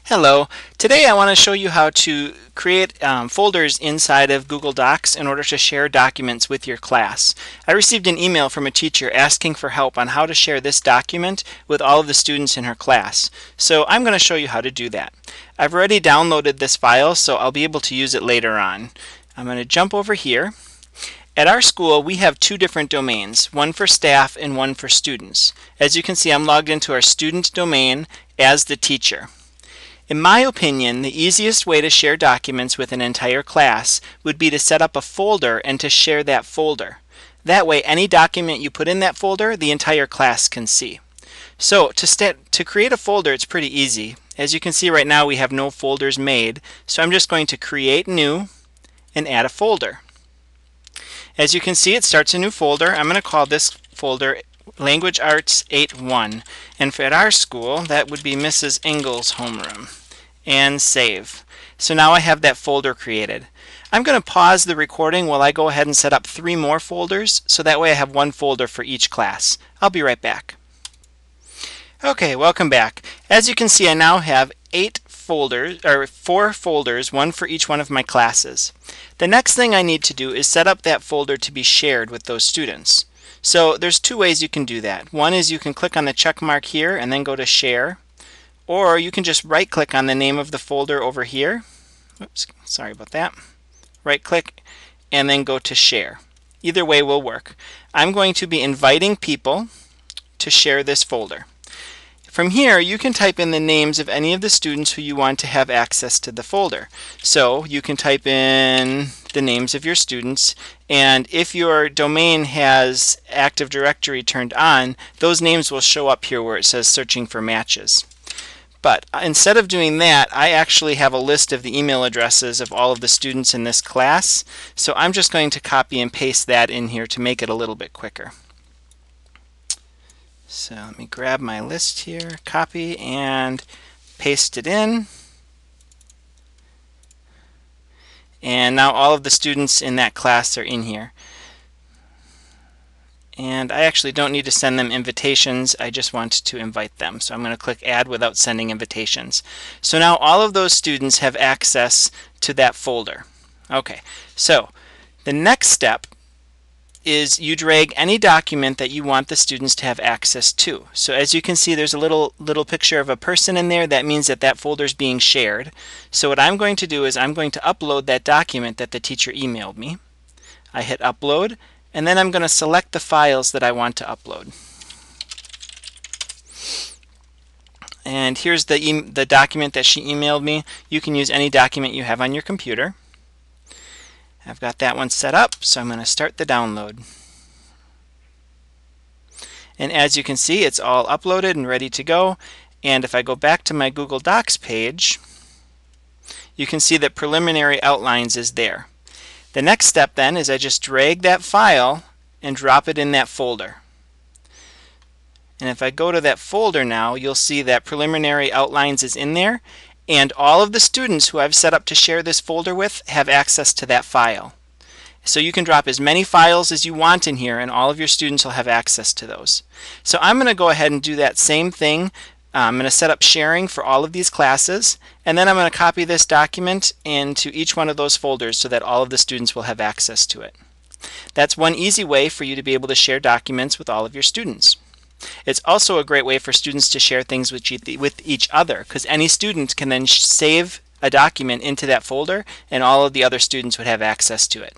Hello. Today I want to show you how to create folders inside of Google Docs in order to share documents with your class. I received an email from a teacher asking for help on how to share this document with all of the students in her class. So I'm going to show you how to do that. I've already downloaded this file, so I'll be able to use it later on. I'm going to jump over here. At our school, we have two different domains, one for staff and one for students. As you can see, I'm logged into our student domain as the teacher. In my opinion, the easiest way to share documents with an entire class would be to set up a folder and to share that folder. That way, any document you put in that folder, the entire class can see. So to create a folder, it's pretty easy. As you can see right now, we have no folders made, so I'm just going to create new and add a folder. As you can see, it starts a new folder. I'm going to call this folder Language Arts 8-1, and at our school that would be Mrs. Engel's homeroom, and save. So now I have that folder created. I'm going to pause the recording while I go ahead and set up 3 more folders, so that way I have one folder for each class. I'll be right back. Okay, welcome back. As you can see, I now have 4 folders, one for each one of my classes. The next thing I need to do is set up that folder to be shared with those students. So there's 2 ways you can do that. One is you can click on the check mark here and then go to share, or you can just right click on the name of the folder over here. Oops, sorry about that. Right click and then go to share. Either way will work. I'm going to be inviting people to share this folder. From here, you can type in the names of any of the students who you want to have access to the folder. So you can type in the names of your students, and if your domain has Active Directory turned on, those names will show up here where it says searching for matches. But instead of doing that, I actually have a list of the email addresses of all of the students in this class, so I'm just going to copy and paste that in here to make it a little bit quicker. So let me grab my list here, copy and paste it in. And now all of the students in that class are in here. And I actually don't need to send them invitations, I just want to invite them. So I'm going to click add without sending invitations. So now all of those students have access to that folder. Okay, so the next step is you drag any document that you want the students to have access to. So as you can see, there's a little picture of a person in there. That means that that folder is being shared. So what I'm going to do is I'm going to upload that document that the teacher emailed me. I hit upload, and then I'm going to select the files that I want to upload. And here's the document that she emailed me. You can use any document you have on your computer. I've got that one set up, so I'm going to start the download. And as you can see, it's all uploaded and ready to go. And if I go back to my Google Docs page, you can see that Preliminary Outlines is there. The next step then is I just drag that file and drop it in that folder. And if I go to that folder now, you'll see that Preliminary Outlines is in there. And all of the students who I've set up to share this folder with have access to that file. So you can drop as many files as you want in here and all of your students will have access to those. So I'm going to go ahead and do that same thing. I'm going to set up sharing for all of these classes, and then I'm going to copy this document into each one of those folders so that all of the students will have access to it. That's one easy way for you to be able to share documents with all of your students. It's also a great way for students to share things with each other, because any student can then save a document into that folder and all of the other students would have access to it.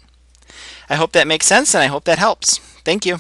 I hope that makes sense and I hope that helps. Thank you.